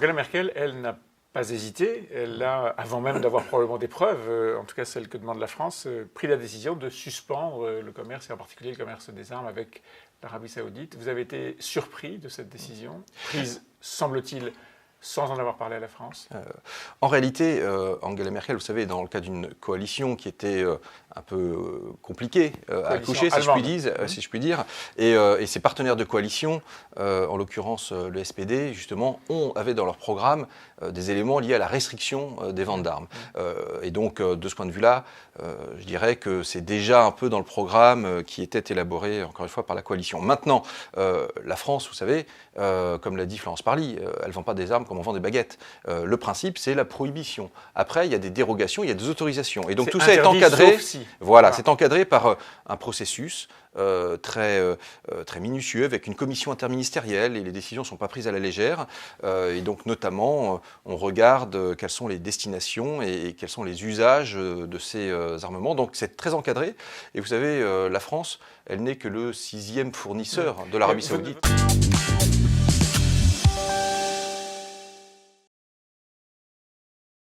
Angela Merkel, elle n'a pas hésité. Elle a, avant même d'avoir probablement des preuves, en tout cas celles que demande la France, pris la décision de suspendre le commerce, et en particulier le commerce des armes avec l'Arabie Saoudite. Vous avez été surpris de cette décision, prise, semble-t-il, sans en avoir parlé à la France? En réalité, Angela Merkel, vous savez, dans le cas d'une coalition qui était un peu compliquée à accoucher, si je puis dire, et ses partenaires de coalition, en l'occurrence le SPD, justement, avaient dans leur programme des éléments liés à la restriction des ventes d'armes. Et donc, de ce point de vue-là, je dirais que c'est déjà un peu dans le programme qui était élaboré, encore une fois, par la coalition. Maintenant, la France, vous savez, comme l'a dit Florence Parly, elle ne vend pas des armes comme on vend des baguettes. Le principe, c'est la prohibition. Après, il y a des dérogations, il y a des autorisations. Et donc tout ça est encadré. Voilà, c'est encadré par un processus très minutieux, avec une commission interministérielle, et les décisions ne sont pas prises à la légère. Et donc notamment, on regarde quelles sont les destinations et quels sont les usages de ces armements. Donc c'est très encadré. Et vous savez, la France, elle n'est que le 6e fournisseur de l'Arabie Saoudite.